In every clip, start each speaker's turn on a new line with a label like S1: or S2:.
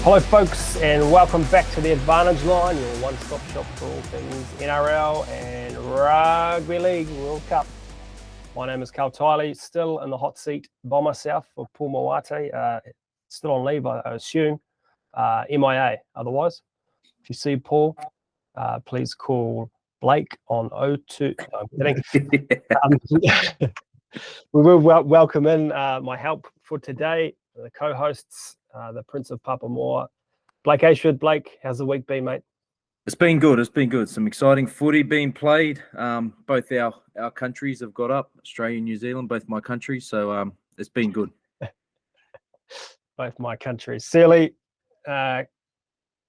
S1: Hello folks, and welcome back to the Advantage Line, your one-stop shop for all things NRL and Rugby League World Cup. My name is Carl Tiley, still in the hot seat by myself for Paul Mawate, still on leave, I assume, MIA otherwise. If you see Paul, please call Blake on 02. No, I'm kidding. We will welcome in my help for today, the co-hosts, the Prince of Papamoa, Blake Ashford. Blake, how's the week been, mate?
S2: It's been good. It's been good. Some exciting footy being played. Both our countries have got up, Australia and New Zealand, both my countries. So it's been good.
S1: Both my countries. Sealy, how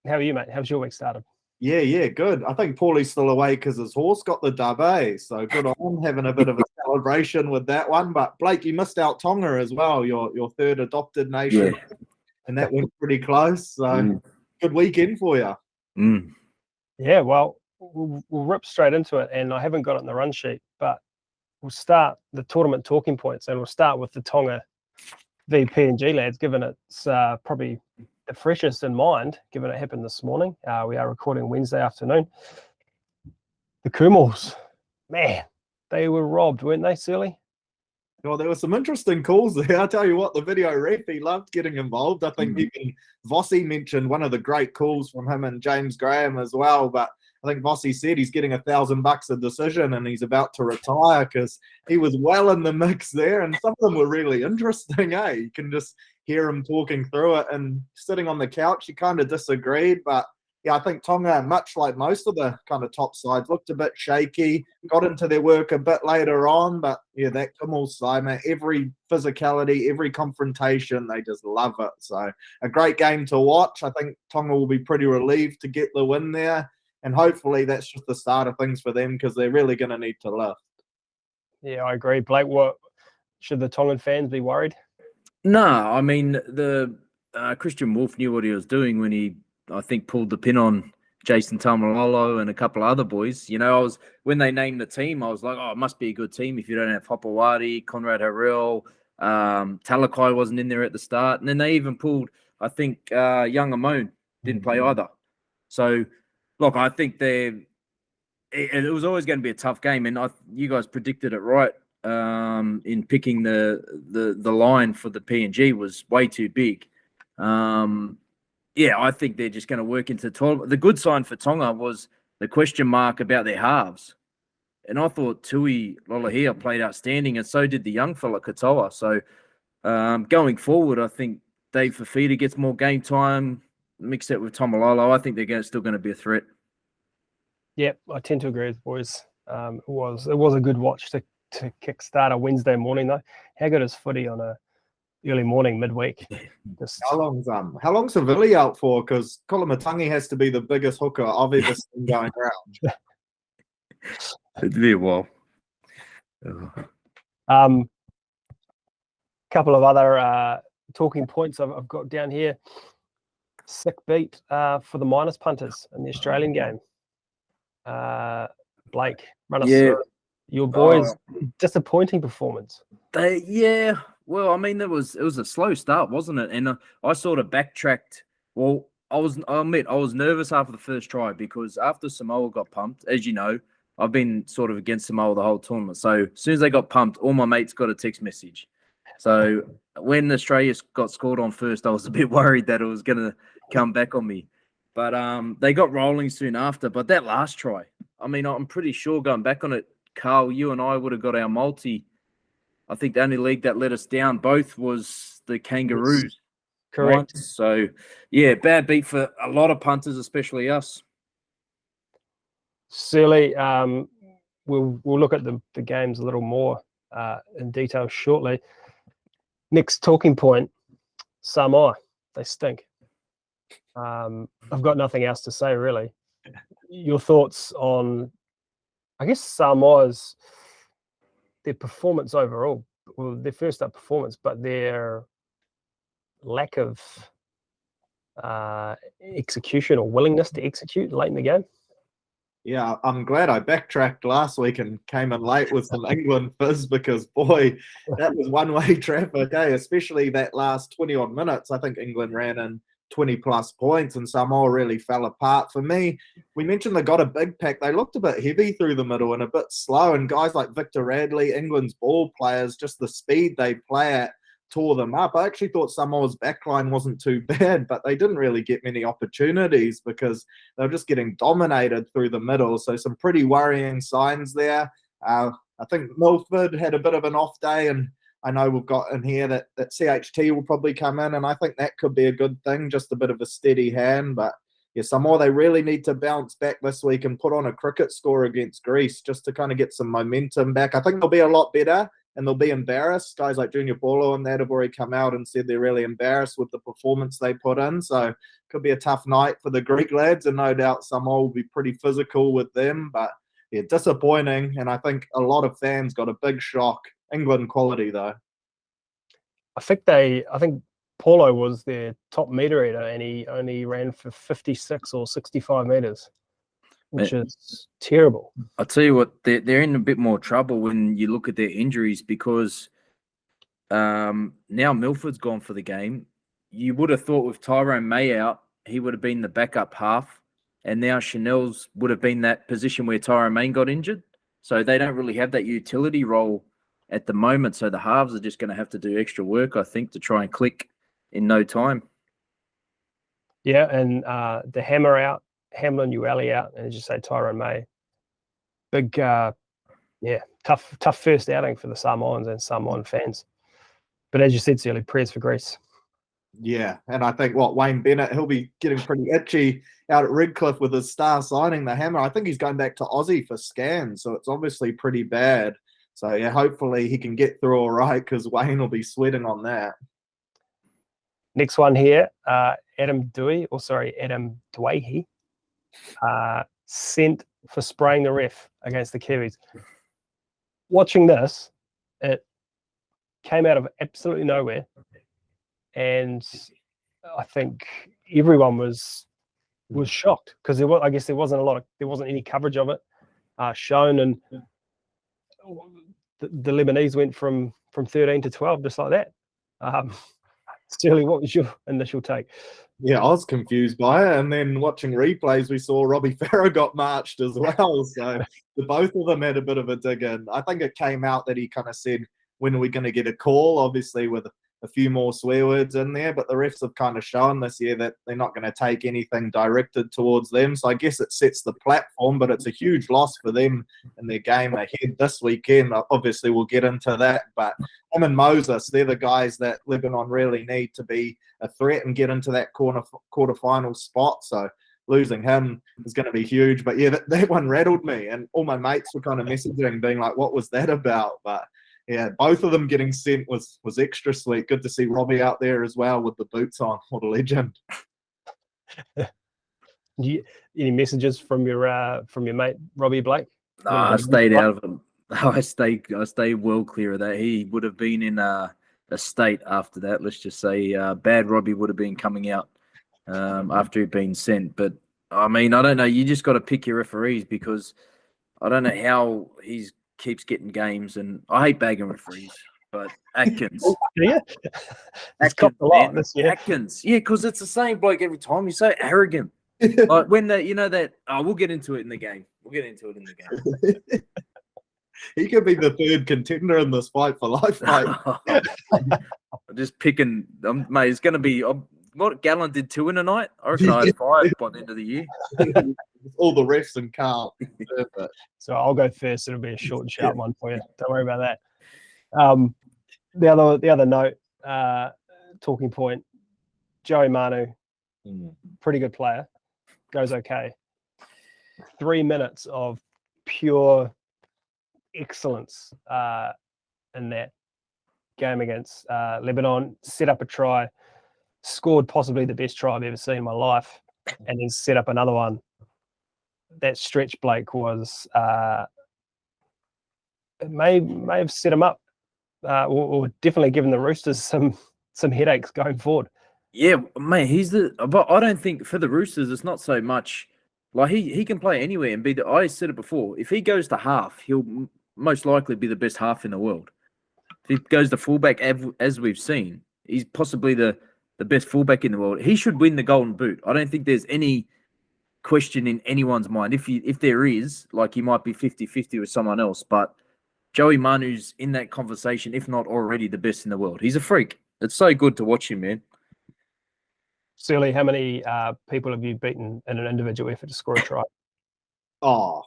S1: are you, mate? How's your week started?
S3: Yeah, good. I think Paulie's still away because his horse got the dub, eh? So good on him, having a bit of a celebration with that one. But Blake, you missed out Tonga as well, your third adopted nation.
S2: Yeah.
S3: And that went pretty close. So good weekend for you.
S1: Yeah, well, we'll rip straight into it. And I haven't got it in the run sheet, but we'll start the tournament talking points, and we'll start with the Tonga v PNG lads, given it's probably the freshest in mind, given it happened this morning. We are recording Wednesday afternoon. The Kumals, man, they were robbed, weren't they, Sealy?
S3: Well, there were some interesting calls there. I'll tell you what, the video ref, he loved getting involved. I think even Vossi mentioned one of the great calls from him and James Graham as well. But I think Vossi said he's getting $1,000 a decision and he's about to retire because he was well in the mix there. And some of them were really interesting, eh? You can just hear him talking through it, and sitting on the couch, he kind of disagreed. But yeah, I think Tonga, much like most of the kind of top sides, looked a bit shaky, got into their work a bit later on. But yeah, that Kumals side, man, every physicality, every confrontation, they just love it. So a great game to watch. I think Tonga will be pretty relieved to get the win there. And hopefully that's just the start of things for them, because they're really going to need to lift.
S1: Yeah, I agree. Blake, what should the Tongan fans be worried?
S2: No, I mean, the Christian Wolf knew what he was doing when he, I think, pulled the pin on Jason Taumalolo and a couple of other boys. You know, when they named the team, I was like, oh, it must be a good team if you don't have Hopewadi, Conrad Harrell, Talakai wasn't in there at the start. And then they even pulled, I think, Young Amon didn't play either. So, look, I think it was always going to be a tough game. And you guys predicted it right in picking the line for the PNG was way too big. Yeah, I think they're just going to work into the tournament. The good sign for Tonga was the question mark about their halves. And I thought Tui Lolohea played outstanding, and so did the young fella, Katoa. So going forward, I think Dave Fafita gets more game time, mix it with Tomalolo. I think they're still going to be a threat.
S1: Yeah, I tend to agree with the boys. It was a good watch to kickstart a Wednesday morning, though. How good is footy on a early morning, midweek?
S3: How long's Savili out for? Because Kolomatangi has to be the biggest hooker I've ever seen going around.
S2: It'd be a while.
S1: Couple of other talking points I've got down here. Sick beat for the minus punters in the Australian game. Blake, run us through your boys' disappointing performance.
S2: Well, I mean, it was a slow start, wasn't it? And I sort of backtracked. Well, I admit I was nervous after the first try, because after Samoa got pumped, as you know, I've been sort of against Samoa the whole tournament. So as soon as they got pumped, all my mates got a text message. So when Australia got scored on first, I was a bit worried that it was going to come back on me. But they got rolling soon after. But that last try, I mean, I'm pretty sure going back on it, Carl, you and I would have got our multi. I think the only league that let us down both was the Kangaroos.
S1: Yes, correct.
S2: Right? So, yeah, bad beat for a lot of punters, especially us.
S1: Sealy, we'll look at the games a little more in detail shortly. Next talking point, Samoa. They stink. I've got nothing else to say, really. Your thoughts on, I guess, Samoa's their performance overall, well, their first up performance, but their lack of execution or willingness to execute late in the game.
S3: Yeah, I'm glad I backtracked last week and came in late with some England fizz, because, boy, that was one-way traffic, especially that last 20-odd minutes. I think England ran in 20 plus points, and Samoa really fell apart. For me, we mentioned they got a big pack. They looked a bit heavy through the middle and a bit slow, and guys like Victor Radley, England's ball players, just the speed they play at, tore them up. I actually thought Samoa's backline wasn't too bad, but they didn't really get many opportunities because they were just getting dominated through the middle. So some pretty worrying signs there. I think Milford had a bit of an off day, and I know we've got in here that CHT will probably come in, and I think that could be a good thing, just a bit of a steady hand. But yeah, Samoa, they really need to bounce back this week and put on a cricket score against Greece just to kind of get some momentum back. I think they'll be a lot better, and they'll be embarrassed. Guys like Junior Paulo and that have already come out and said they're really embarrassed with the performance they put in. So could be a tough night for the Greek lads, and no doubt Samoa will be pretty physical with them. But yeah, disappointing, and I think a lot of fans got a big shock. England quality though.
S1: I think Paulo was their top meter eater, and he only ran for 56 or 65 meters, which is terrible.
S2: I'll tell you what, they're in a bit more trouble when you look at their injuries, because now Milford's gone for the game. You would have thought with Tyrone May out, he would have been the backup half, and now Chanel's would have been that position where Tyrone May got injured. So they don't really have that utility role at the moment. So the halves are just going to have to do extra work, I think, to try and click in no time.
S1: Yeah, and the Hammer out, Hamlin, Ueli out, and as you say, Tyrone May. Big, tough first outing for the Samoans and Samoan fans. But as you said, Sealy, prayers for Greece.
S3: Yeah, and I think Wayne Bennett, he'll be getting pretty itchy out at Redcliffe with his star signing, the Hammer. I think he's going back to Aussie for scans, so it's obviously pretty bad. So yeah, hopefully he can get through all right, because Wayne will be sweating on that.
S1: Next one here, Adam Dwyehe, sent for spraying the ref against the Kiwis. Watching this, it came out of absolutely nowhere, and I think everyone was shocked, because I guess there wasn't any coverage of it shown, and the Lebanese went from 13 to 12 just like that. Sterling, what was your initial take?
S3: Yeah, I was confused by it, and then watching replays, we saw Robbie Farah got marched as well. So both of them had a bit of a dig in. I think it came out that he kind of said, when are we going to get a call? Obviously with a few more swear words in there, but the refs have kind of shown this year that they're not going to take anything directed towards them. So I guess it sets the platform, but it's a huge loss for them in their game ahead this weekend. Obviously, we'll get into that, but him and Moses, they're the guys that Lebanon really need to be a threat and get into that quarterfinal spot. So losing him is going to be huge. But yeah, that one rattled me, and all my mates were kind of messaging, being like, what was that about? But yeah, both of them getting sent was extra sweet. Good to see Robbie out there as well with the boots on. What a legend.
S1: Any messages from your mate Robbie Blake?
S2: No, I stayed out of him. I stayed well clear of that. He would have been in a state after that. Let's just say bad Robbie would have been coming out after he'd been sent. But I mean, I don't know. You just got to pick your referees, because I don't know how he's keeps getting games, and I hate bagging referees, but Atkins.
S1: Yeah.
S2: Atkins,
S1: a lot this year.
S2: Atkins. Yeah, because it's the same bloke every time. He's so arrogant. Like when we'll get into it in the game.
S3: He could be the third contender in this fight for life, mate.
S2: I'm just picking, mate. It's going to be what Gallen did 2 in a night. I reckon I had 5 by the end of the year.
S3: All the refs and Carl.
S1: So I'll go first. It'll be a short and sharp one for you. Don't worry about that. The other note, talking point, Joey Manu, pretty good player, goes okay. 3 minutes of pure excellence in that game against Lebanon. Set up a try, scored possibly the best try I've ever seen in my life, and then set up another one. That stretch Blake was may have set him up, or definitely given the Roosters some headaches going forward.
S2: Yeah, mate, but I don't think for the Roosters it's not so much like he can play anywhere and be I said it before. If he goes to half, he'll most likely be the best half in the world. If he goes to fullback, as we've seen, he's possibly the the best fullback in the world. He should win the Golden Boot. I don't think there's any question in anyone's mind. If there is, like, he might be 50-50 with someone else, but Joey Manu's in that conversation, if not already the best in the world. He's a freak. It's so good to watch him, man.
S1: Surely, how many people have you beaten in an individual effort to score a try?
S3: Oh,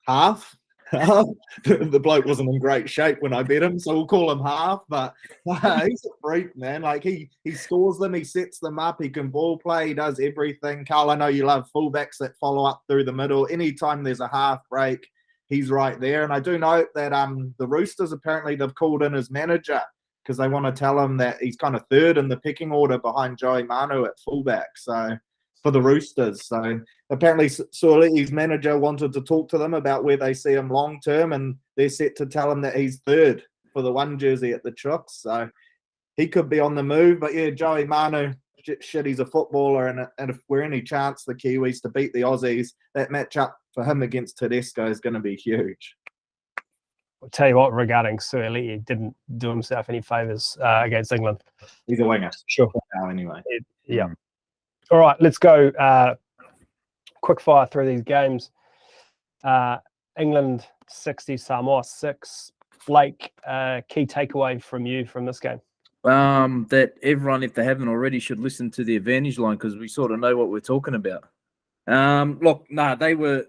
S3: half. The bloke wasn't in great shape when I beat him, so we'll call him half. But he's a freak, man. Like he scores them, he sets them up, he can ball play, he does everything. Carl, I know you love fullbacks that follow up through the middle. Anytime there's a half break, he's right there. And I do note that the Roosters, apparently they've called in his manager because they want to tell him that he's kind of third in the picking order behind Joey Manu at fullback. So for the Roosters. So apparently Suoli'i's manager wanted to talk to them about where they see him long term, and they're set to tell him that he's third for the one jersey at the Chooks. So he could be on the move. But yeah, Joey Manu, shit, he's a footballer, and if we're any chance the Kiwis to beat the Aussies, that matchup for him against Tedesco is going to be huge.
S1: I'll tell you what, regarding Suoli'i, didn't do himself any favours against England.
S3: He's a winger.
S1: Sure.
S3: Now, anyway.
S1: Yeah. All right, let's go quick fire through these games. England 60, Samoa 6. Blake, key takeaway from you from this game?
S2: That everyone, if they haven't already, should listen to the advantage line because we sort of know what we're talking about. They were,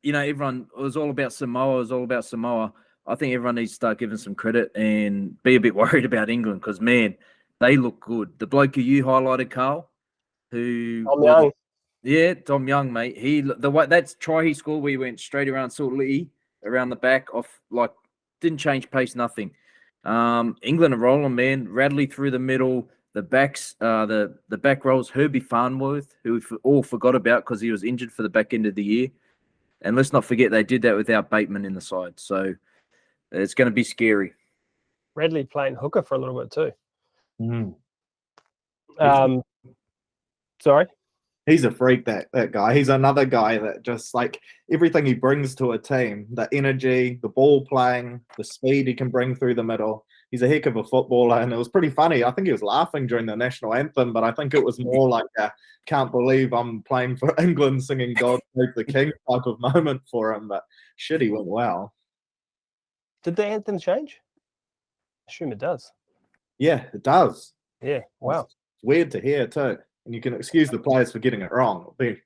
S2: everyone, it was all about Samoa. It was all about Samoa. I think everyone needs to start giving some credit and be a bit worried about England because, man, they look good. The bloke who you highlighted, Carl,
S1: Tom Young.
S2: Yeah, Tom Young, mate. That's try he scored where he went straight around Suoli'i, around the back off, didn't change pace, nothing. England are rolling, man. Radley through the middle, the backs, the back rolls, Herbie Farnworth, who we all forgot about because he was injured for the back end of the year. And let's not forget they did that without Bateman in the side. So it's going to be scary.
S1: Radley playing hooker for a little bit too. Sorry?
S3: He's a freak, that guy. He's another guy that just, everything he brings to a team, the energy, the ball playing, the speed he can bring through the middle. He's a heck of a footballer, and it was pretty funny. I think he was laughing during the national anthem, but I think it was more like a can't believe I'm playing for England singing God Save the King type of moment for him, but shit, he went well.
S1: Did the anthem change? I assume it does.
S3: Yeah, it does.
S1: Yeah, wow.
S3: It's weird to hear too. And you can excuse the players for getting it wrong.
S1: It's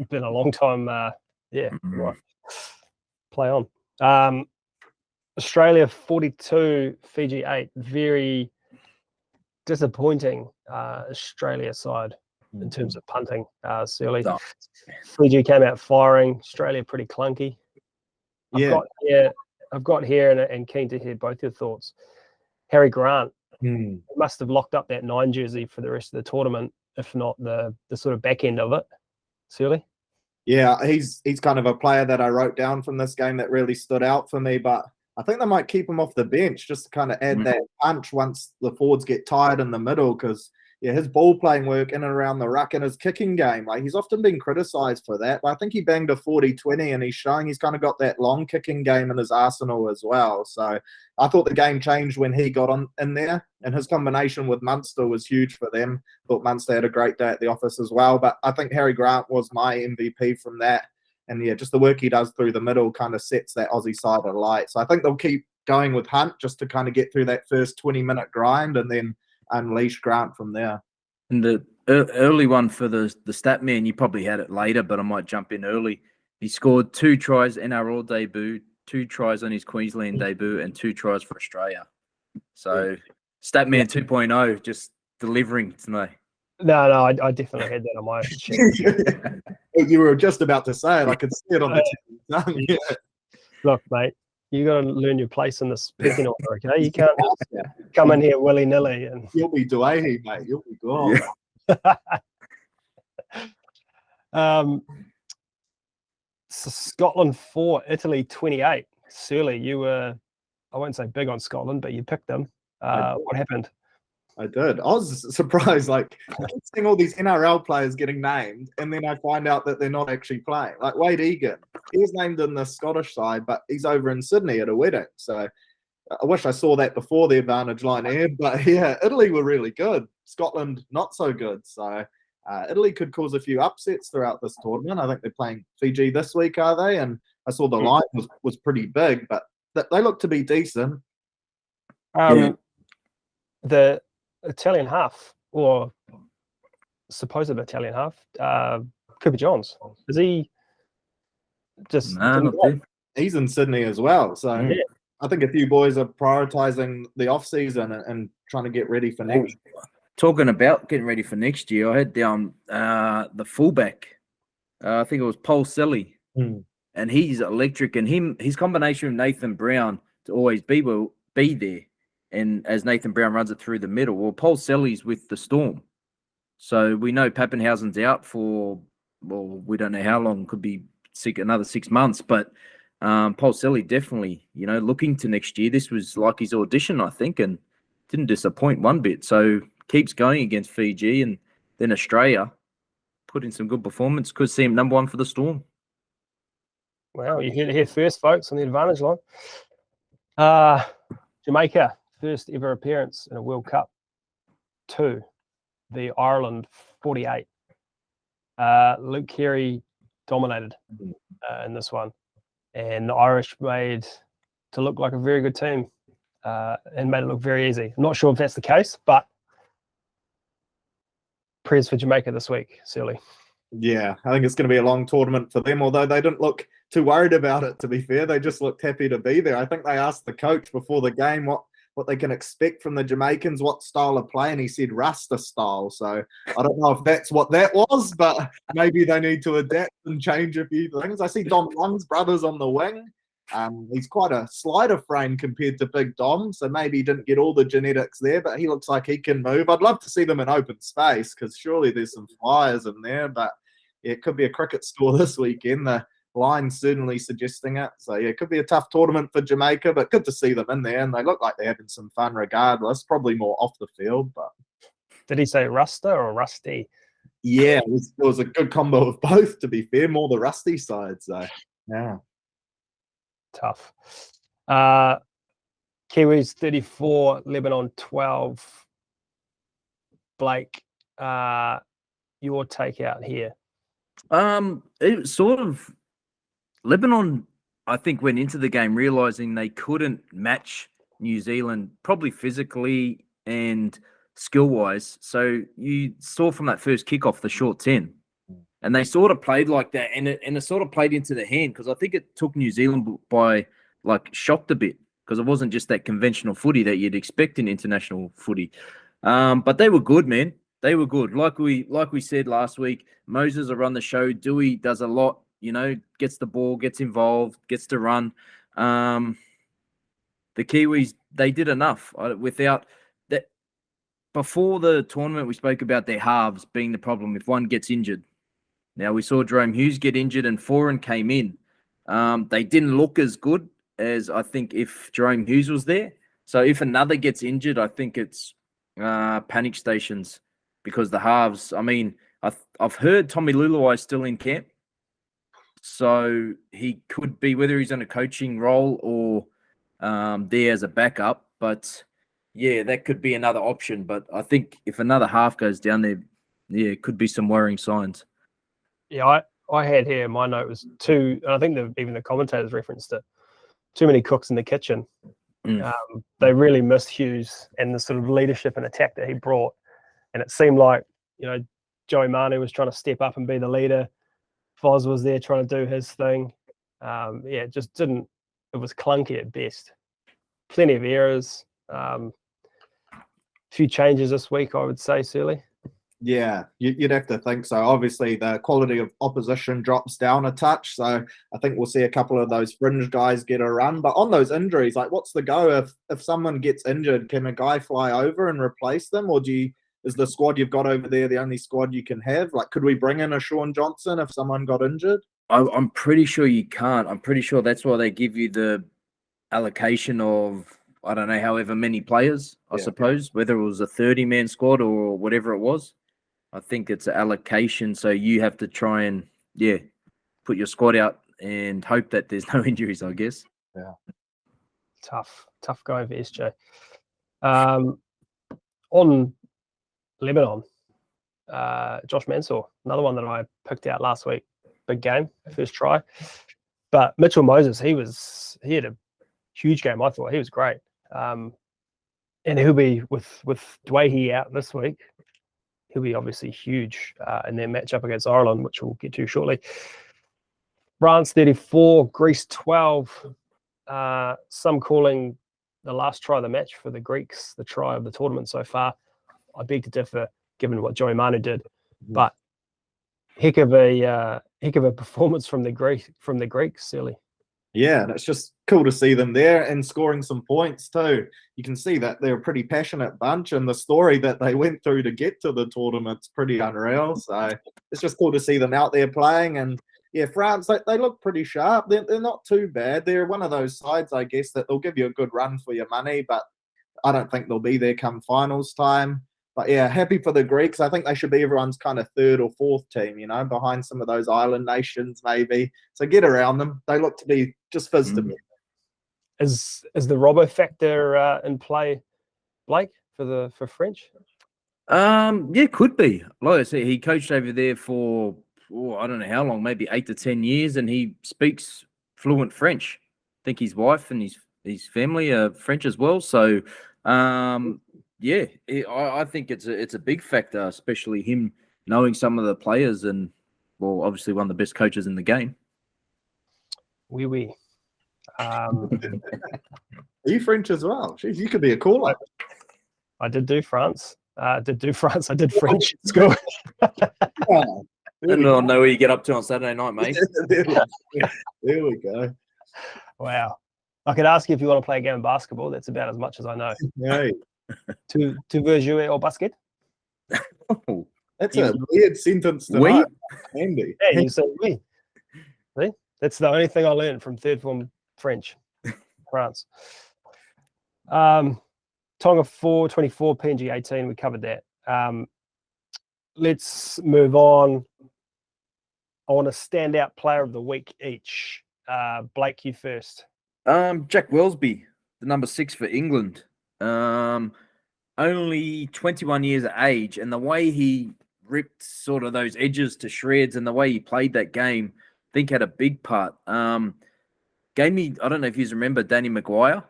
S1: been a long time. Right. Play on. Australia 42, Fiji 8. Very disappointing Australia side in terms of punting. Surely Fiji came out firing. Australia pretty clunky. I've got here and keen to hear both your thoughts. Harry Grant. Must have locked up that 9 jersey for the rest of the tournament, if not the sort of back end of it. Surely?
S3: Yeah, he's kind of a player that I wrote down from this game that really stood out for me, but I think they might keep him off the bench just to kind of add that punch once the forwards get tired in the middle because, his ball playing work in and around the ruck and his kicking game, he's often been criticised for that, but I think he banged a 40-20 and he's showing he's kind of got that long kicking game in his arsenal as well. So I thought the game changed when he got in there, and his combination with Munster was huge for them. Thought Munster had a great day at the office as well, but I think Harry Grant was my MVP from that. And just the work he does through the middle kind of sets that Aussie side alight. So I think they'll keep going with Hunt just to kind of get through that first 20-minute grind and then unleash Grant from there.
S2: And the early one for the stat man, you probably had it later, but I might jump in early. He scored 2 tries NRL debut, 2 tries on his Queensland debut, and 2 tries for Australia. So Statman 2.0 just delivering tonight.
S1: No, I definitely had that on my sheet.
S3: You were just about to say it. I could see it on the tongue. Yeah.
S1: Look, mate, you got to learn your place in the speaking order, okay? You can't come in here willy-nilly. And
S3: you'll be Duahi, mate. You'll be gone.
S1: So Scotland 4, Italy 28. Surely you were, I won't say big on Scotland, but you picked them. What happened?
S3: I did. I was surprised. I keep seeing all these NRL players getting named, and then I find out that they're not actually playing. Like Wade Egan, he was named in the Scottish side, but he's over in Sydney at a wedding. So I wish I saw that before the advantage line aired, but yeah, Italy were really good. Scotland, not so good. So Italy could cause a few upsets throughout this tournament. I think they're playing Fiji this week, are they? And I saw the line was pretty big, but they look to be decent.
S1: The Italian half, or supposed Italian half, Cooper Johns, is he just?
S3: He's in Sydney as well, so I think a few boys are prioritising the off season and trying to get ready for next year.
S2: Talking about getting ready for next year, I had down the fullback. I think it was Paul Selly, and he's electric. And his combination with Nathan Brown to always be there. And as Nathan Brown runs it through the middle, well, Paul Selly's with the Storm. So we know Pappenhausen's out for, we don't know how long, could be another 6 months. But Paul Selly definitely, looking to next year. This was like his audition, I think, and didn't disappoint one bit. So keeps going against Fiji and then Australia. Put in some good performance. Could see him number one for the Storm.
S1: Well, you heard it here first, folks, on the advantage line. Jamaica. First ever appearance in a World Cup 2, the Ireland 48. Luke Keary dominated in this one, and the Irish made to look like a very good team and made it look very easy. I'm not sure if that's the case, but prayers for Jamaica this week, Surly.
S3: Yeah, I think it's going to be a long tournament for them, although they didn't look too worried about it, to be fair. They just looked happy to be there. I think they asked the coach before the game what they can expect from the Jamaicans, what style of play, and he said Rasta style. So I don't know if that's what that was, but maybe they need to adapt and change a few things. I see Dom Young's brothers on the wing. He's quite a slider frame compared to Big Dom, so maybe he didn't get all the genetics there, but he looks like he can move. I'd love to see them in open space because surely there's some flyers in there, but it could be a cricket score this weekend. The line's certainly suggesting it. So, yeah, it could be a tough tournament for Jamaica, but good to see them in there, and they look like they're having some fun regardless, probably more off the field. But
S1: did he say Rasta or Rusty?
S3: Yeah, it was a good combo of both, to be fair, more the Rusty side. So, yeah.
S1: Tough. Kiwis 34, Lebanon 12. Blake, your takeout here.
S2: It sort of Lebanon, I think, went into the game realizing they couldn't match New Zealand, probably physically and skill-wise. So you saw from that first kickoff the short 10, and they sort of played like that, and it sort of played into the hand because I think it took New Zealand by shocked a bit because it wasn't just that conventional footy that you'd expect in international footy. But they were good, man. They were good. Like we said last week, Moses will run the show. Dewey does a lot. Gets the ball, gets involved, gets to run. The Kiwis, they did enough without that. Before the tournament, we spoke about their halves being the problem if one gets injured. Now, we saw Jerome Hughes get injured and Foran came in. They didn't look as good as I think if Jerome Hughes was there. So if another gets injured, I think it's panic stations because the halves, I mean, I've heard Tommy Luluai is still in camp. So he could be, whether he's in a coaching role or there as a backup. But, yeah, that could be another option. But I think if another half goes down there, yeah, it could be some worrying signs.
S1: Yeah, I had here, my note was and I think even the commentators referenced it, too many cooks in the kitchen. They really missed Hughes and the sort of leadership and attack that he brought. And it seemed like, Joey Manu was trying to step up and be the leader. Foz was there trying to do his thing. It just didn't. It was clunky at best. Plenty of errors. Few changes this week, I would say, Surly.
S3: Yeah, you'd have to think so. Obviously, the quality of opposition drops down a touch. So I think we'll see a couple of those fringe guys get a run. But on those injuries, what's the go? If someone gets injured, can a guy fly over and replace them? Or is the squad you've got over there the only squad you can have? Could we bring in a Sean Johnson if someone got injured?
S2: I'm pretty sure you can't. I'm pretty sure that's why they give you the allocation of, I don't know, however many players, I suppose, whether it was a 30-man squad or whatever it was. I think it's an allocation, so you have to try and, put your squad out and hope that there's no injuries, I guess.
S3: Yeah.
S1: Tough going for SJ. On Lebanon, Josh Mansour, another one that I picked out last week. Big game, first try. But Mitchell Moses, he had a huge game. I thought he was great. And he'll be with Dwayne out this week. He'll be obviously huge in their matchup against Ireland, which we'll get to shortly. France 34, Greece 12. Some calling the last try of the match for the Greeks the try of the tournament so far. I beg to differ, given what Joey Manu did, but heck of a performance from the Greeks, Silly.
S3: Yeah, and it's just cool to see them there and scoring some points too. You can see that they're a pretty passionate bunch, and the story that they went through to get to the tournament's pretty unreal. So it's just cool to see them out there playing. And yeah, France, they look pretty sharp. They're not too bad. They're one of those sides, I guess, that they'll give you a good run for your money, but I don't think they'll be there come finals time. But yeah, happy for the Greeks. I think they should be everyone's kind of third or fourth team, behind some of those island nations maybe. So get around them. They look to be just fizz to me.
S1: Is the Robbo factor in play, Blake, for French?
S2: Yeah, could be. Like I said, he coached over there for I don't know how long, maybe 8 to 10 years, and he speaks fluent French. I think his wife and his family are French as well. So yeah, I think it's a big factor, especially him knowing some of the players and, well, obviously one of the best coaches in the game.
S1: Oui.
S3: Are you French as well? Jeez, you could be a caller.
S1: I did do France. I did French at school.
S2: I don't know where you get up to on Saturday night, mate.
S3: There we go.
S1: Wow. I could ask you if you want to play a game of basketball. That's about as much as I know.
S3: Hey.
S1: Tu veux jouer au basket?
S2: Oh,
S3: that's a weird sentence to know. Andy.
S1: Yeah, you say oui. See? That's the only thing I learned from third form French, France. Tonga 4, 24, PNG 18. We covered that. Let's move on. I want a standout player of the week each. Blake, you first.
S2: Jack Wellesby, the number 6 for England. Only 21 years of age, and the way he ripped sort of those edges to shreds and the way he played that game, I think had a big part. Gave me, I don't know if you remember, Danny Maguire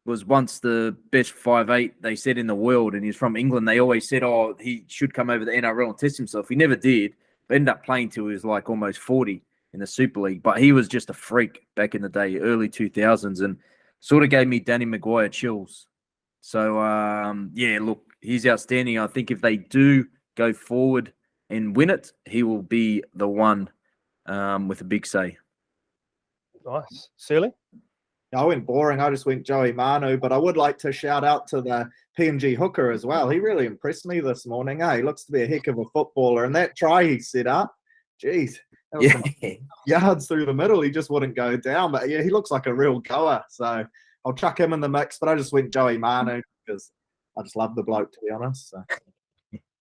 S2: was once the best 5'8" they said in the world, and he's from England. They always said, oh, he should come over the NRL and test himself. He never did, but ended up playing till he was like almost 40 in the Super League. But he was just a freak back in the day, early 2000s, and sort of gave me Danny Maguire chills. So, yeah, look, he's outstanding. I think if they do go forward and win it, he will be the one with a big say.
S1: Nice. Sealy?
S3: I went boring. I just went Joey Manu, but I would like to shout out to the PNG hooker as well. He really impressed me this morning. He looks to be a heck of a footballer. And that try he set up, geez, that was some yards through the middle. He just wouldn't go down. But yeah, he looks like a real goer. So I'll chuck him in the mix, but I just went Joey Manu because I just love the bloke, to be honest. So.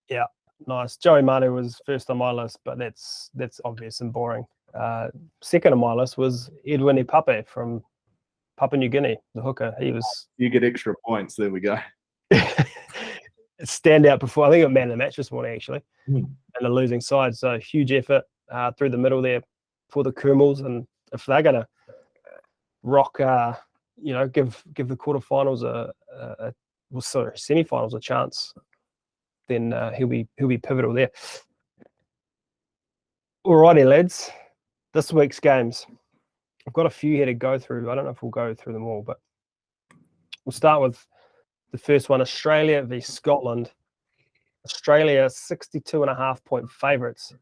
S1: Yeah, nice. Joey Manu was first on my list, but that's obvious and boring. Second on my list was Edwin Ipape from Papua New Guinea, the hooker. He was.
S3: You get extra points. There we go.
S1: Standout before. I think he got man of the match this morning, actually, and the losing side. So huge effort through the middle there for the Kermels, and if they're going to rock, give the quarterfinals semi-finals a chance, then he'll be pivotal there. Alrighty, lads. This week's games. I've got a few here to go through. I don't know if we'll go through them all, but we'll start with the first one, Australia v Scotland. Australia 62.5-point favourites.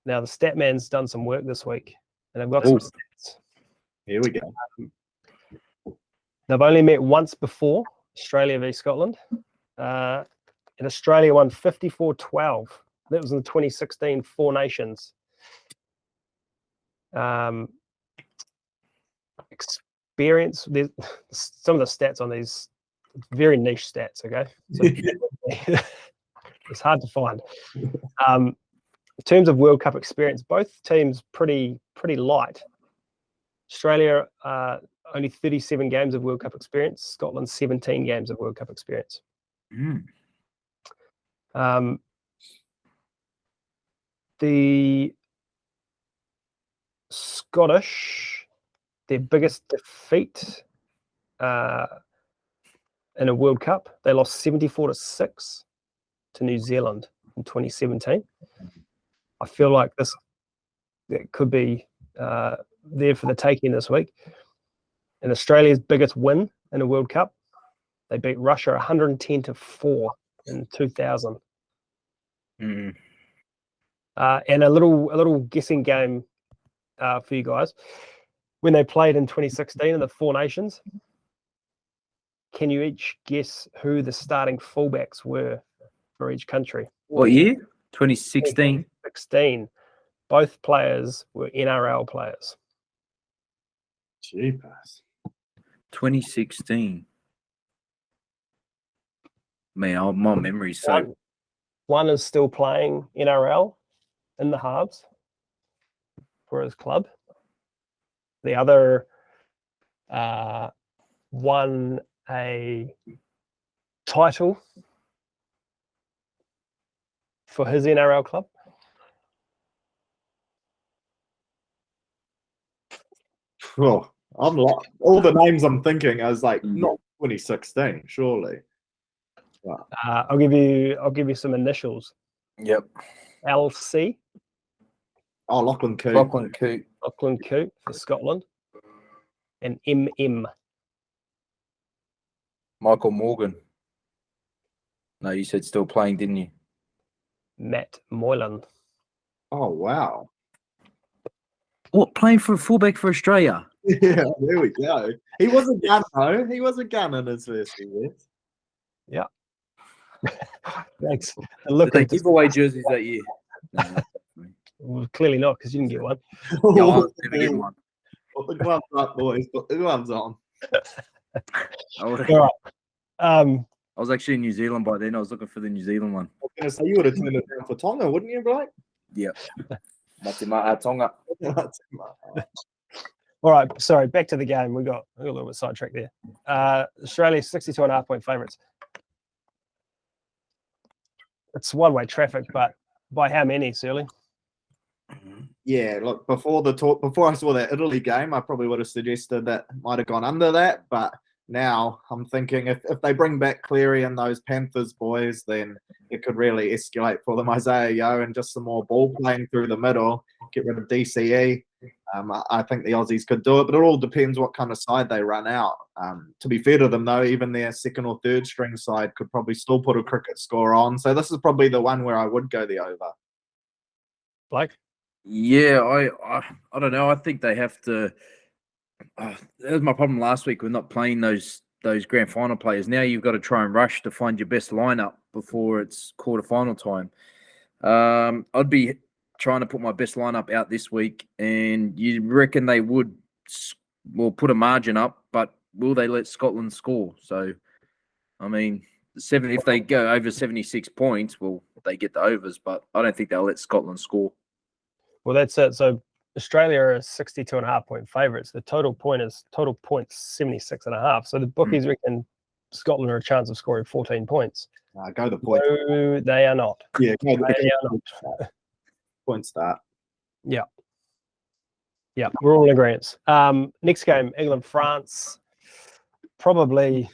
S1: Now, the Statman's done some work this week, and they've got some stats.
S3: Here we go.
S1: They've only met once before, Australia v Scotland. And Australia won 54-12. That was in the 2016 Four Nations. Experience. There's some of the stats on these very niche stats. Okay, so it's hard to find. In terms of World Cup experience, both teams pretty light. Australia only 37 games of World Cup experience. Scotland, 17 games of World Cup experience. The Scottish, their biggest defeat in a World Cup, they lost 74-6 to New Zealand in 2017. I feel like it could be there for the taking this week. And Australia's biggest win in a World Cup, they beat Russia 110-4 in 2000. And a little guessing game for you guys. When they played in 2016 in the Four Nations, can you each guess who the starting fullbacks were for each country?
S2: What year? 2016.
S1: 16. Both players were NRL players.
S3: Jeepers.
S2: 2016. Man, my memory's so...
S1: One is still playing NRL in the halves for his club. The other won a title for his NRL club.
S3: Oh, I'm like, all the names I'm thinking, I was like, not 2016, surely. Wow.
S1: I'll give you some initials.
S2: Yep.
S1: LC.
S3: Oh, Lachlan Coote.
S1: Lachlan Coote for Scotland. And MM.
S2: Michael Morgan. No, you said still playing, didn't you?
S1: Matt Moylan.
S3: Oh, wow.
S2: What, playing for a fullback for Australia?
S3: Yeah, there we go. He was a gun, though. He was a gun in his first year.
S1: Yeah. Thanks.
S2: Did they give away jerseys that year? No,
S1: well, clearly not, because you didn't get one.
S2: Yeah, I'll never get one.
S3: Put the gloves up, boys. Put the gloves on.
S1: All right.
S2: I was actually in New Zealand by then. I was looking for the New Zealand one.
S3: I was going to say, you would have turned it down for Tonga, wouldn't you, Blake?
S2: Yep. Tonga.
S1: All right. Sorry. Back to the game. We got a little bit sidetracked there. Australia 62.5-point favourites. It's one-way traffic, but by how many, Surly?
S3: Yeah, look, before I saw that Italy game, I probably would have suggested that might have gone under that, but now I'm thinking if they bring back Cleary and those Panthers boys, then it could really escalate for them. Isaiah Yeo and just some more ball playing through the middle, get rid of DCE. I think the Aussies could do it, but it all depends what kind of side they run out. To be fair to them, though, even their second or third string side could probably still put a cricket score on. So this is probably the one where I would go the over.
S1: Blake?
S2: Yeah, I don't know. I think they have to. That was my problem last week with not playing those grand final players. Now you've got to try and rush to find your best lineup before it's quarterfinal time. I'd be trying to put my best lineup out this week, and you reckon they would put a margin up, but will they let Scotland score? So, I mean, if they go over 76 points, well, they get the overs, but I don't think they'll let Scotland score.
S1: Well, that's it. So Australia are 62.5-point favourites. The total points 76.5. So the bookies reckon Scotland are a chance of scoring 14 points.
S3: Go the point.
S1: No, they are not.
S3: Yeah,
S1: they are not.
S3: Point start.
S1: Yeah. Yeah, we're all in agreement. Next game, England-France. Probably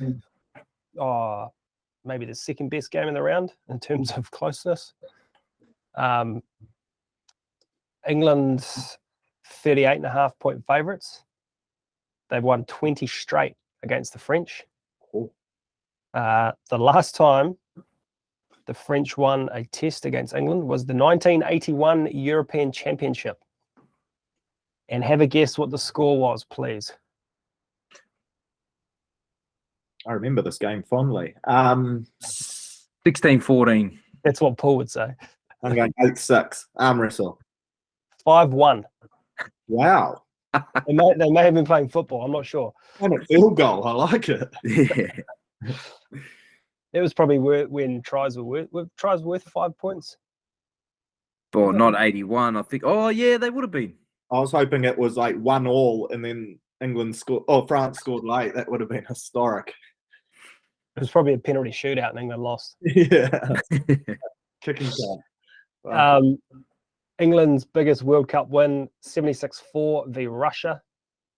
S1: maybe the second best game in the round in terms of closeness. England 38.5-point favourites. They've won 20 straight against the French.
S3: Cool.
S1: The last time the French won a test against England was the 1981 European Championship. And have a guess what the score was, please.
S3: I remember this game fondly.
S2: 16-14.
S1: That's what Paul would say.
S3: I'm going 8-6. Arm wrestle.
S1: 5-1.
S3: Wow.
S1: They may have been playing football. I'm not sure.
S3: And a field goal. I like it.
S2: Yeah.
S1: It was probably when tries were worth 5 points.
S2: But not 81, I think. Oh, yeah, they would have been.
S3: I was hoping it was like 1-1, and then England scored, or France scored late, that would have been historic.
S1: It was probably a penalty shootout and England lost.
S3: Yeah. Kicking count.
S1: England's biggest World Cup win, 76-4 v Russia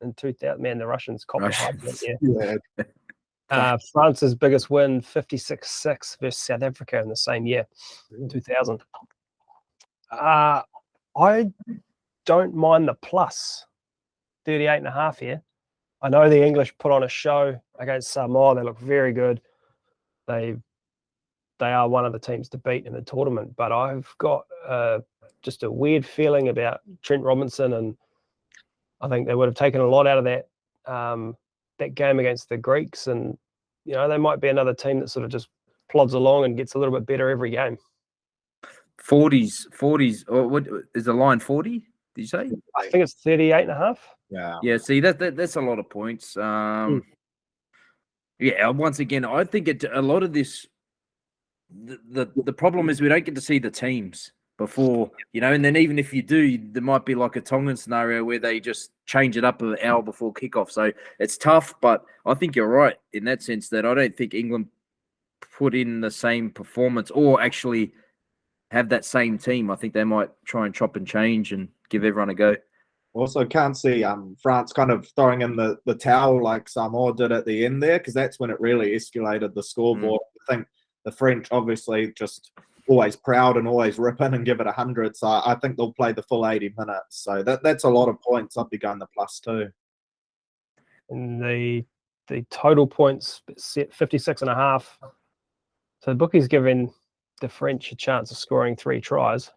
S1: in 2000. Man, the Russians copped a hard that year.
S3: Yeah.
S1: France's biggest win, 56-6 versus South Africa in the same year, 2000. I don't mind the plus, 38.5 here. I know the English put on a show against Samoa. They look very good. They are one of the teams to beat in the tournament, but I've got just a weird feeling about Trent Robinson, and I think they would have taken a lot out of that game against the Greeks, and they might be another team that sort of just plods along and gets a little bit better every game.
S2: 40s. Or what is the line? 40? Did you say?
S1: I think it's 38.5.
S2: Yeah. See, that's a lot of points. Yeah. Once again, I think a lot of this. The problem is we don't get to see the teams before, and then even if you do, there might be like a Tongan scenario where they just change it up an hour before kickoff. So it's tough, but I think you're right in that sense that I don't think England put in the same performance or actually have that same team. I think they might try and chop and change and give everyone a go.
S3: Also, can't see France kind of throwing in the towel like Samoa did at the end there, because that's when it really escalated the scoreboard. I think the French obviously just always proud and always rip in and give it 100. So I think they'll play the full 80 minutes. So that's a lot of points. I'd be going the +2.
S1: And the total points set 56.5. So the bookie's giving the French a chance of scoring 3 tries.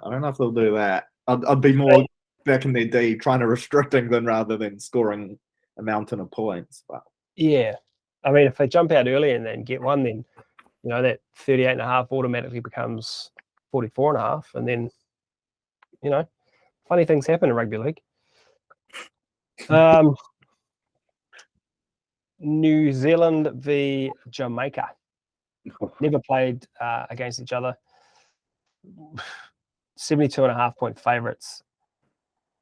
S3: I don't know if they'll do that. I'd be more back in their D trying to restrict England rather than scoring a mountain of points. But
S1: yeah, I mean, if they jump out early and then get one, then that 38.5 automatically becomes 44.5, and then funny things happen in rugby league. New Zealand v Jamaica. Never played against each other. 72.5 point favourites.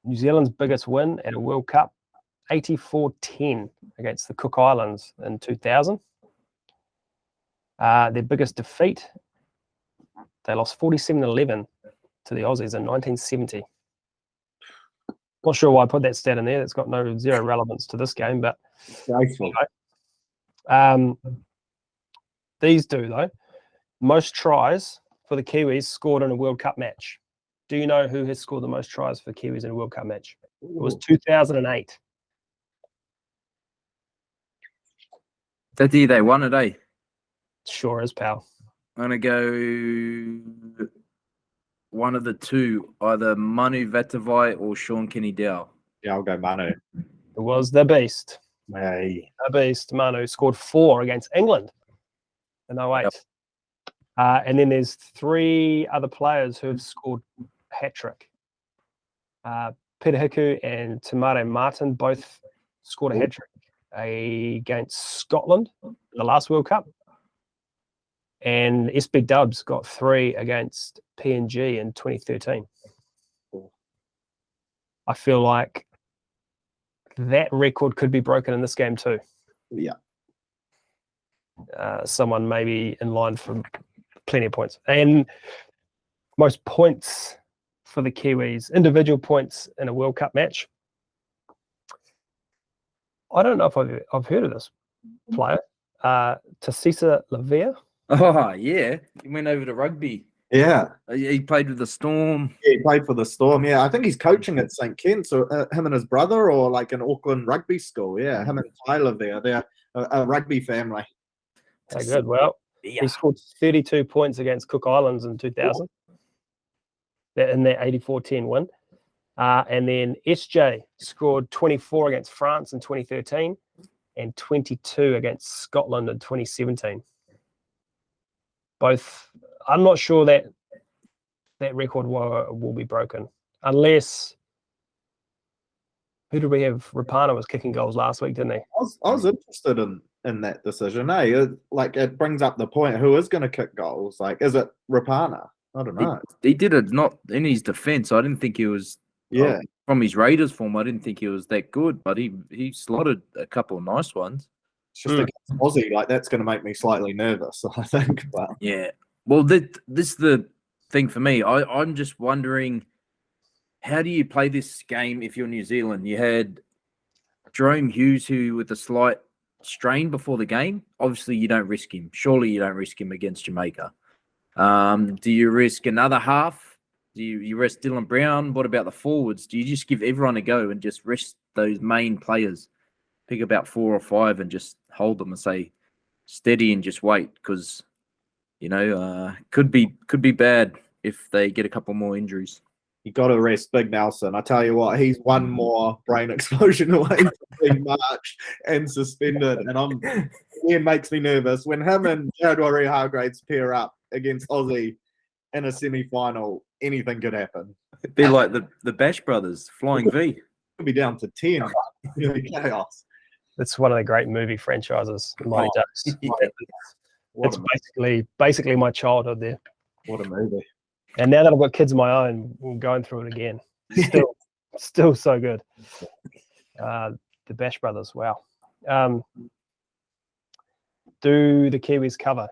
S1: New Zealand's biggest win at a World Cup, 84-10 against the Cook Islands in 2000. Their biggest defeat, they lost 47-11 to the Aussies in 1970. Not sure why I put that stat in there. It's got zero relevance to this game, but these do, though. Most tries for the Kiwis scored in a World Cup match. Do you know who has scored the most tries for the Kiwis in a World Cup match? It was 2008.
S2: That year they won it, eh?
S1: Sure is, pal.
S2: I'm going to go one of the two, either Manu Vatavai or Sean Kenny-Dow.
S3: Yeah, I'll go Manu.
S1: It was the beast.
S3: Hey.
S1: The beast, Manu, scored 4 against England in 08. Yep. And then there's 3 other players who have scored hat-trick. Peter Hiku and Tamare Martin both scored a hat-trick against Scotland in the last World Cup. And SB Dubs got 3 against PNG in 2013. I feel like that record could be broken in this game too.
S3: Yeah.
S1: Someone maybe in line for plenty of points. And most points for the Kiwis, individual points in a World Cup match. I don't know if I've heard of this player. Tasisa Lavia.
S2: Oh, yeah. He went over to rugby.
S3: Yeah.
S2: He played with the Storm.
S3: Yeah, he played for the Storm. Yeah, I think he's coaching at St. Kitts, or him and his brother, or like an Auckland rugby school. Yeah, him and Tyler there. They're a rugby family.
S1: Very good. Well, he scored 32 points against Cook Islands in 2000 in their 84-10 win. And then SJ scored 24 against France in 2013 and 22 against Scotland in 2017. Both, I'm not sure that record will be broken unless, who did we have? Rapana was kicking goals last week, didn't he?
S3: I was interested in that decision. It brings up the point, who is going to kick goals? Like, is it Rapana? I don't know.
S2: He did it not in his defense. I didn't think he was.
S3: Yeah.
S2: from his Raiders form, I didn't think he was that good, but he slotted a couple of nice ones.
S3: It's just against Aussie, like that's going to make me slightly nervous, I think. But
S2: yeah, well, this is the thing for me. I'm just wondering, how do you play this game if you're New Zealand? You had Jerome Hughes, who with a slight strain before the game. Obviously, you don't risk him. Surely you don't risk him against Jamaica. Do you risk another half? Do you rest Dylan Brown? What about the forwards? Do you just give everyone a go and just rest those main players? Pick about 4 or 5 and just hold them and say steady and just wait, because could be bad if they get a couple more injuries.
S3: you got to rest Big Nelson. I tell you what, he's one more brain explosion away from being marched and suspended, and it makes me nervous when him and Jared Waerea-Hargreaves pair up against Aussie in a semi-final. Anything could happen.
S2: It'd be like the Bash Brothers, Flying V.
S3: Could be down to 10. It'd be chaos.
S1: It's one of the great movie franchises, Mighty Ducks.
S2: Yeah.
S1: It's basically my childhood there.
S3: What a movie.
S1: And now that I've got kids of my own, I'm going through it again. Still so good. The Bash Brothers, wow. Do the Kiwis cover?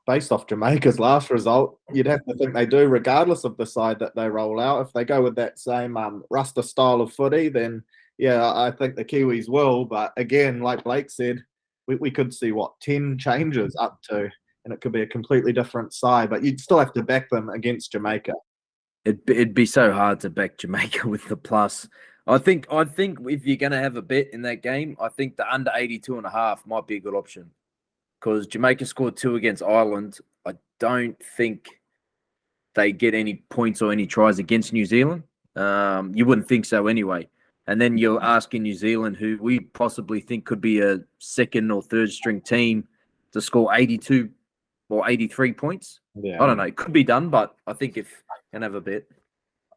S3: Based off Jamaica's last result, you'd have to think they do, regardless of the side that they roll out. If they go with that same Rasta style of footy, then yeah, I think the Kiwis will. But again, like Blake said, we could see 10 changes up to, and it could be a completely different side. But you'd still have to back them against Jamaica.
S2: It'd be so hard to back Jamaica with the plus. I think if you're going to have a bet in that game, I think the under 82.5 might be a good option. Because Jamaica scored 2 against Ireland. I don't think they get any points or any tries against New Zealand. You wouldn't think so anyway. And then you're asking New Zealand, who we possibly think could be a second or third string team, to score 82 or 83 points.
S3: Yeah.
S2: I don't know. It could be done, but I think if you can have a bet.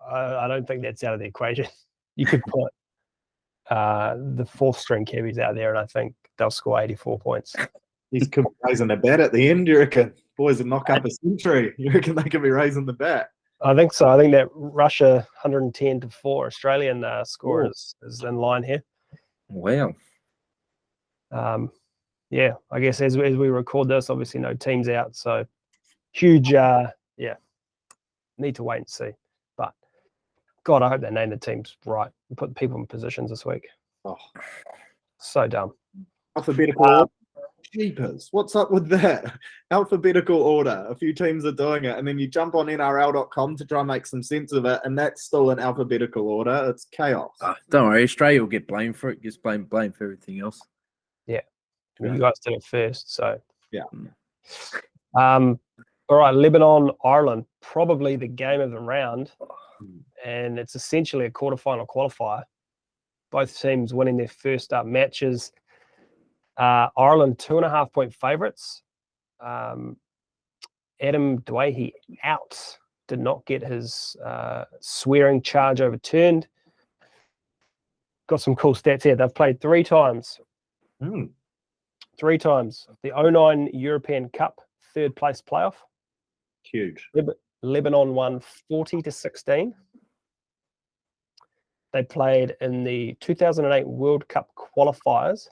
S1: I don't think that's out of the equation. You could put the 4th string Kiwis out there, and I think they'll score 84 points.
S3: These could be raising the bet at the end, you reckon? Boys would knock up a century. You reckon they could be raising the bet?
S1: I think so. I think that Russia 110-4 Australian score is in line here.
S2: Wow.
S1: Yeah, I guess as we record this, obviously no teams out, so huge. Need to wait and see. But God, I hope they name the teams right and put people in positions this week.
S3: Oh,
S1: so dumb.
S3: alphabetical order. Jeepers, what's up with that? Alphabetical order. A few teams are doing it, and then you jump on NRL.com to try and make some sense of it, and that's still in alphabetical order. It's chaos.
S2: Don't worry, Australia will get blamed for it. Just blame for everything else.
S1: Yeah. You guys did it first, so
S3: yeah.
S1: All right, Lebanon Ireland, probably the game of the round, and it's essentially a quarterfinal qualifier. Both teams winning their first up matches. Ireland 2.5-point favourites. Adam Dwayhe out. Did not get his swearing charge overturned. Got some cool stats here. They've played 3 times. 3 times. The 2009 European Cup, 3rd place playoff.
S3: Huge.
S1: Lebanon won 40-16. They played in the 2008 World Cup qualifiers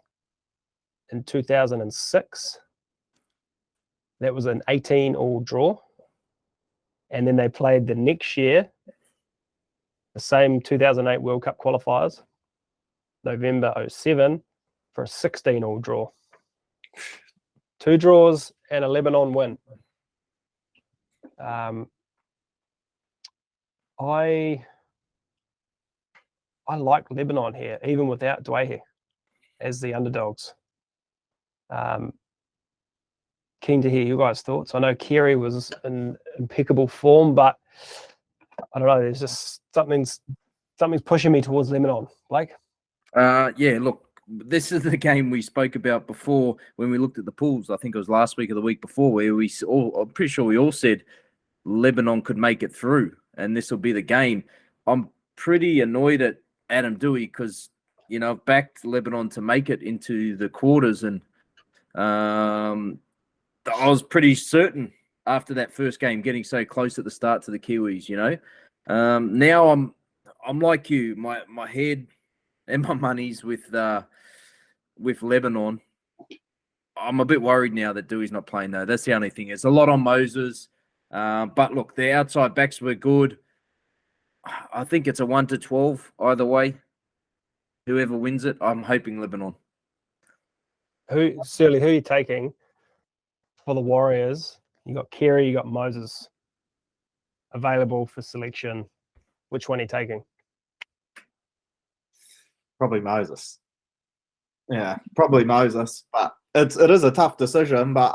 S1: in 2006. That was an 18-all draw. And then they played the next year, the same 2008 World Cup qualifiers, November 2007, for a 16-all draw. 2 draws and a Lebanon win. I like Lebanon here, even without Dwayhe as the underdogs. Keen to hear you guys' thoughts. I know Kerry was in impeccable form, but I don't know. There's just something's pushing me towards Lebanon. Blake?
S2: Yeah, look, this is the game we spoke about before when we looked at the pools. I think it was last week or the week before, where I'm pretty sure we all said Lebanon could make it through, and this will be the game. I'm pretty annoyed at Adam Dewey because, I've backed Lebanon to make it into the quarters, and I was pretty certain after that first game getting so close at the start to the Kiwis, Now I'm like you. My head and my money's with Lebanon. I'm a bit worried now that Dewey's not playing though. That's the only thing. It's a lot on Moses. But look, the outside backs were good. I think it's a 1-12 either way. Whoever wins it, I'm hoping Lebanon.
S1: Surely, who are you taking for the Warriors? You got Carey, you got Moses available for selection. Which one are you taking?
S3: Probably Moses. Yeah, probably Moses. But it is a tough decision. But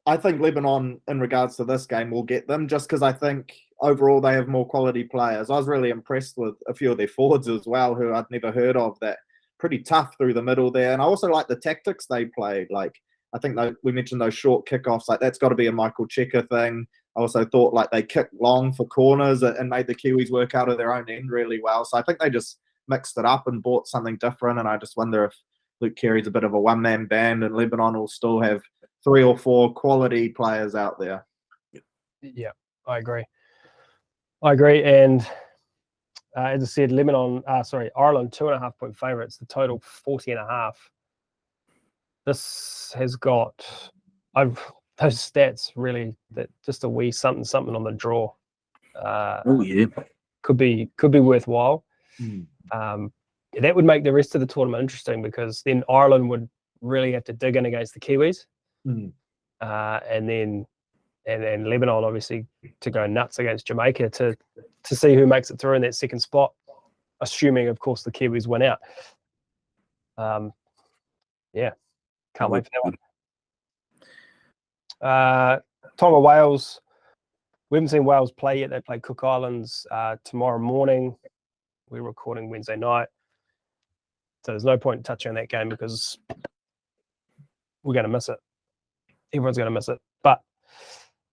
S3: I think Lebanon, in regards to this game, will get them just because I think overall they have more quality players. I was really impressed with a few of their forwards as well, who I'd never heard of. That pretty tough through the middle there. And I also like the tactics they played. Like, I think we mentioned those short kickoffs. Like, that's got to be a Michael Checker thing. I also thought like they kicked long for corners and made the Kiwis work out of their own end really well. So I think they just mixed it up and bought something different. And I just wonder if Luke Carey's a bit of a one-man band and Lebanon will still have 3 or 4 quality players out there.
S1: Yeah, I agree. And as I said, Ireland 2.5-point favourites. The total 40.5. This has got those stats really that just a wee something on the draw. Could be worthwhile. That would make the rest of the tournament interesting because then Ireland would really have to dig in against the Kiwis, and then Lebanon obviously to go nuts against Jamaica to see who makes it through in that second spot, assuming of course the Kiwis win out. Can't wait for that one. Tonga, Wales. We haven't seen Wales play yet. They play Cook Islands tomorrow morning. We're recording Wednesday night. So there's no point in touching on that game because we're going to miss it. Everyone's going to miss it. But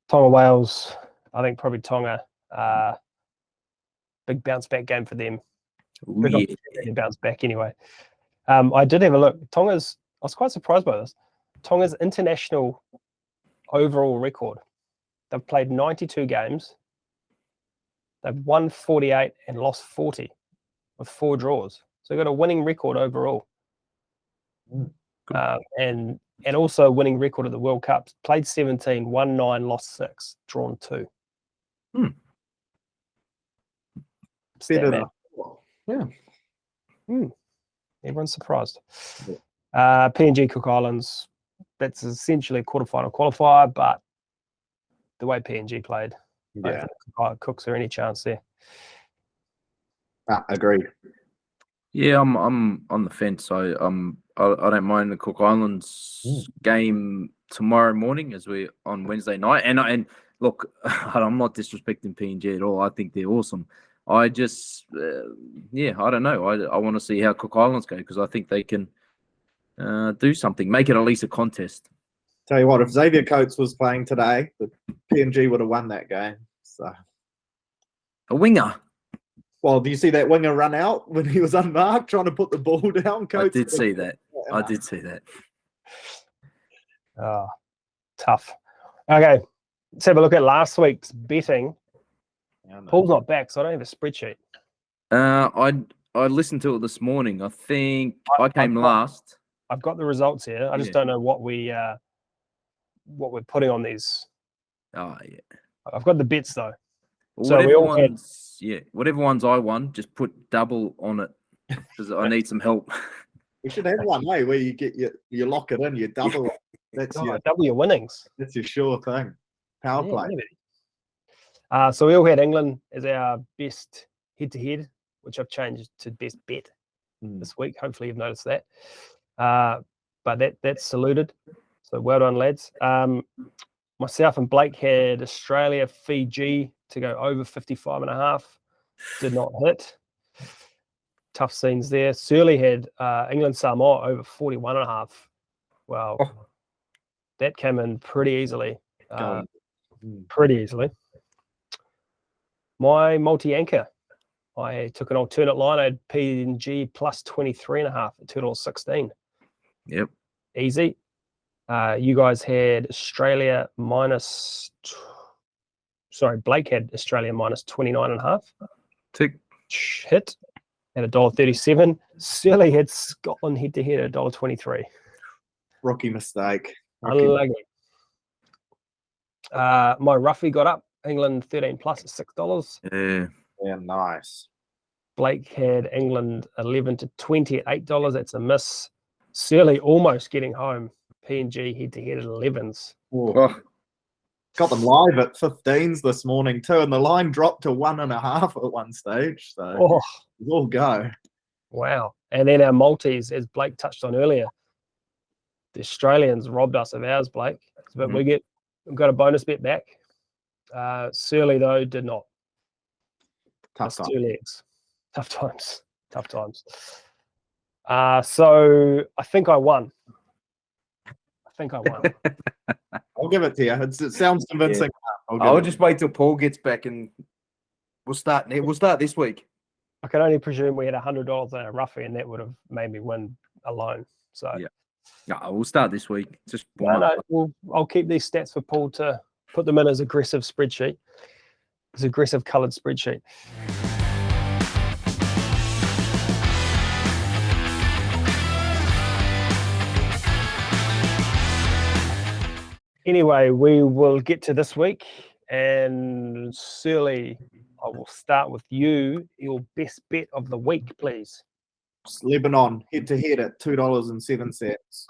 S1: Tonga, Wales, I think probably Tonga, big bounce back game for them. They bounce back anyway. I did have a look. I was quite surprised by this. Tonga's international overall record. They've played 92 games. They've won 48 and lost 40 with 4 draws. So they've got a winning record overall. And also a winning record at the World Cup. Played 17, won 9, lost 6, drawn 2. Everyone's surprised. PNG Cook Islands, that's essentially a quarterfinal qualifier, but the way PNG played, I don't think Cooks are any chance there.
S3: Agreed.
S2: Yeah, I'm on the fence. I don't mind the Cook Islands game tomorrow morning as we're on Wednesday night. And look, I'm not disrespecting PNG at all. I think they're awesome. I just, I don't know. I want to see how Cook Islands go because I think they can do something, make it at least a contest.
S3: Tell you what, if Xavier Coates was playing today, the PNG would have won that game. So
S2: a winger.
S3: Well, do you see that winger run out when he was unmarked trying to put the ball down? Coates
S2: I did see that.
S1: Oh, tough. Okay, let's have a look at last week's betting. Paul's not back, so I don't have a spreadsheet.
S2: I listened to it this morning. I think I came last.
S1: I've got the results here. I just don't know what we're putting on these.
S2: Oh yeah.
S1: I've got the bets though.
S2: Well,
S1: so
S2: whatever ones I won, just put double on it because I need some help.
S3: We should have one, where you get you lock it in, you double it. That's
S1: double your winnings.
S3: That's your sure thing. Power play.
S1: Maybe. So we all had England as our best head-to-head, which I've changed to best bet this week. Hopefully you've noticed that. But that's saluted. So well done, lads. Myself and Blake had Australia, Fiji to go over 55.5. Did not hit. Tough scenes there. Surly had England, Samoa over 41.5. Well, that came in pretty easily. My multi-anchor, I took an alternate line. I had PNG plus 23.5 at $2.16.
S2: Yep.
S1: Easy. You guys had Australia Blake had Australia minus 29.5.
S2: Tick.
S1: hit at $1.37. Surly had Scotland head-to-head at $1.23.
S3: Rookie mistake. Rookie.
S1: Unlucky. My roughie got up. England 13 plus at $6.
S3: Yeah, nice.
S1: Blake had England 11 to 20 at $8. That's a miss. Surly almost getting home. PNG head-to-head at 11s.
S3: Oh. Got them live at 15s this morning too, and the line dropped to 1.5 at one stage. So we'll go.
S1: Wow. And then our multis, as Blake touched on earlier, the Australians robbed us of ours, Blake. But we've got a bonus bet back. Surly, though, did not.
S3: Tough time.
S1: 2 legs. Tough times. Tough times. So I think I won.
S3: I'll give it to you. It sounds convincing.
S2: Yeah. I'll just wait till Paul gets back and we'll start this week.
S1: I can only presume we had $100 in a roughie, and that would have made me win alone. So
S2: yeah, no, we'll start this week. Just
S1: I'll keep these stats for Paul to put them in as aggressive spreadsheet. His aggressive coloured spreadsheet. Anyway, we will get to this week, and Surly, I will start with you. Your best bet of the week, please.
S3: Lebanon head-to-head at $2.07.
S1: Nice.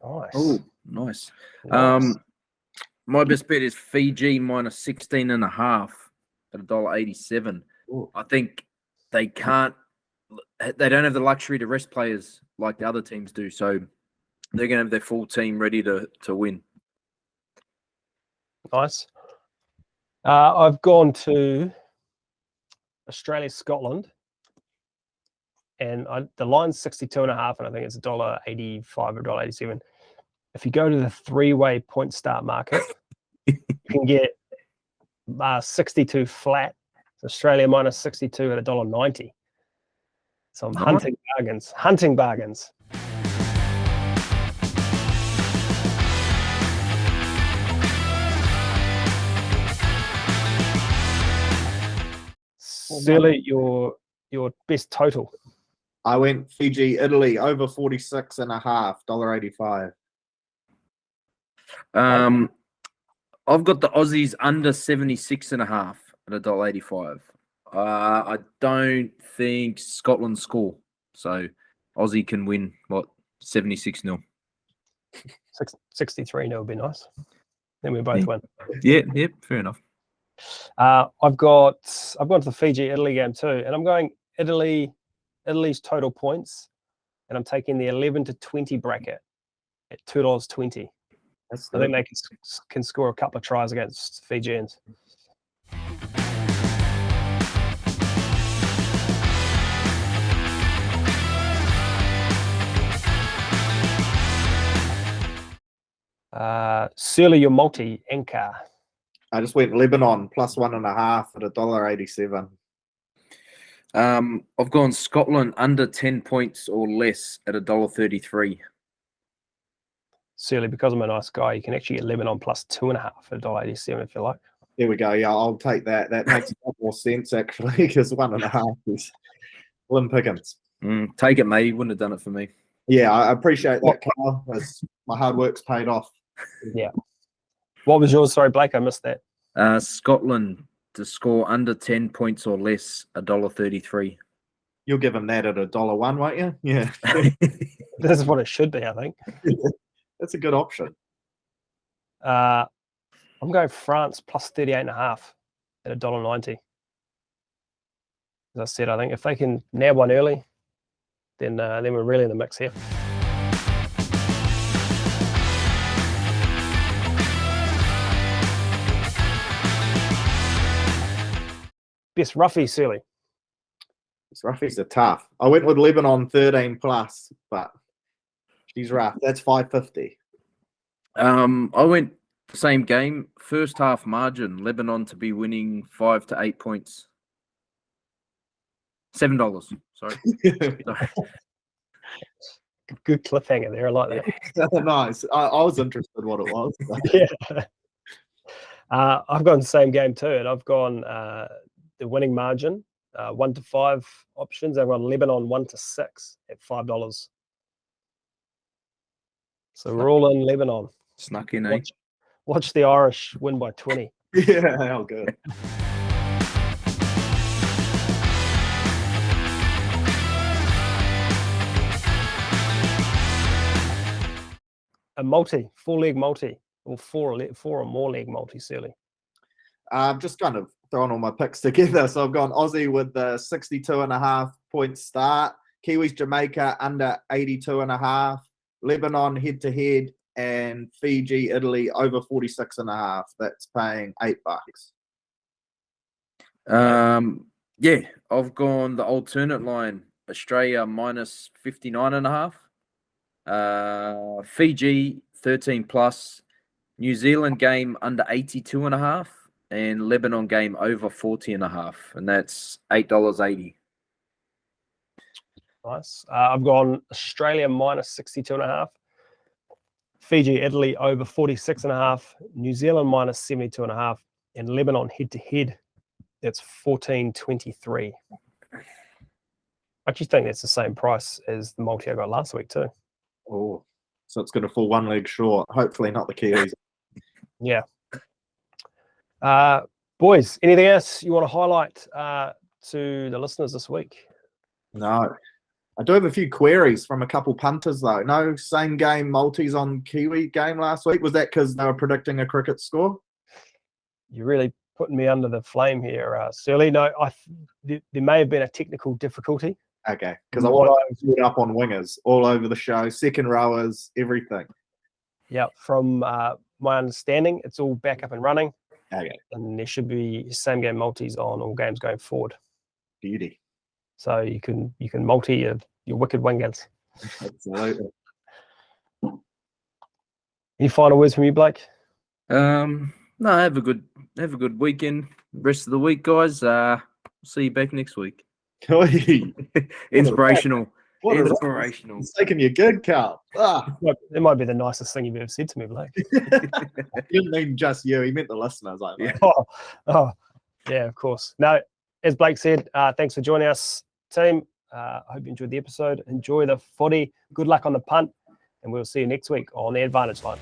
S2: Oh, nice. My best bet is Fiji minus 16.5 at $1.87. I think they don't have the luxury to rest players like the other teams do, so they're going to have their full team ready to win.
S1: Nice. I've gone to Australia, Scotland, and the line's 62.5, and I think it's $1.85 or $1.87. If you go to the 3-way point start market, you can get 62 flat. Australia minus 62 at $1.90. So I'm hunting bargains. Surely, your best total.
S3: I went Fiji, Italy over 46.5, $1.85.
S2: I've got the Aussies under 76.5 at $1.85. I don't think Scotland score, so Aussie can win 76-0.
S1: 63-0 would be nice. Then we both win.
S2: Yeah, fair enough.
S1: I've gone to the Fiji Italy game too, and I'm going Italy's total points, and I'm taking the 11 to 20 bracket at $2.20. I think they can score a couple of tries against Fijians. Surely your multi anchor.
S3: I just went Lebanon plus 1.5 at $1.87.
S2: I've gone Scotland under 10 points or less at $1.33.
S1: Surely, because I'm a nice guy, you can actually get Lebanon plus 2.5 at $1.87 if you like.
S3: There we go. Yeah, I'll take that. That makes a lot more sense actually, because 1.5 is slim pickings.
S2: Take it, mate. You wouldn't have done it for me.
S3: Yeah, I appreciate that, Carl. My hard work's paid off.
S1: Yeah. What was yours? Sorry, Blake, I missed that.
S2: Scotland to score under 10 points or less, $1.33.
S3: You'll give him that at $1.01, won't you? Yeah.
S1: This is what it should be, I think.
S3: That's a good option.
S1: I'm going France plus 38.5 at $1.90. As I said, I think if they can nab one early, then we're really in the mix here. Best roughies, Surly.
S3: These roughies are tough. I went with Lebanon 13 plus, but she's rough. That's $5.50.
S2: I went the same game. First half margin, Lebanon to be winning 5 to 8 points. $7. Sorry.
S1: Good cliffhanger there. I like that.
S3: Nice. I was interested what it was.
S1: Yeah. I've gone the same game too, and I've gone the winning margin 1 to 5 options. I've got Lebanon 1 to 6 at $5. So we're all in Lebanon.
S2: Snuck in, eh?
S1: Watch the Irish win by 20.
S3: Yeah, how good.
S1: A multi, 4-leg multi, or four or more leg multi, Surly.
S3: I'm just kind of throwing all my picks together. So I've gone Aussie with the 62.5 point start, Kiwis Jamaica under 82.5, Lebanon head to head, and Fiji Italy over 46.5. That's paying $8.
S2: Yeah, I've gone the alternate line, Australia minus 59.5, Fiji 13 plus, New Zealand game under 82.5, and Lebanon game over 40.5, and that's $8.80.
S1: Nice. I've gone Australia minus 62.5, Fiji Italy over 46.5, New Zealand minus 72.5, and Lebanon head to head. That's $14.23. I actually think that's the same price as the multi I got last week too.
S3: Oh, so it's going to fall one leg short. Hopefully not the Kiwis.
S1: Yeah. Boys, anything else you want to highlight to the listeners this week?
S3: No. I do have a few queries from a couple punters though. No same game multis on Kiwi game last week. Was that because they were predicting a cricket score?
S1: You're really putting me under the flame here, Surly. No, there may have been a technical difficulty.
S3: Okay, because I want to put up on wingers all over the show, second rowers, everything.
S1: Yeah, from my understanding, it's all back up and running.
S3: Okay.
S1: And there should be same game multis on all games going forward.
S3: Beauty.
S1: So you can multi your wicked wingers.
S3: Absolutely.
S1: Any final words from you, Blake?
S2: No, have a good weekend. Rest of the week, guys. See you back next week. Inspirational.
S3: What
S2: Inspirational.
S3: It's taking your gig, Carl.
S1: It might be the nicest thing you've ever said to me, Blake.
S3: He didn't mean just you. He meant the listeners.
S2: Yeah.
S1: Oh, yeah, of course. No, as Blake said, thanks for joining us, team. I hope you enjoyed the episode. Enjoy the footy. Good luck on the punt. And we'll see you next week on The Advantage Line.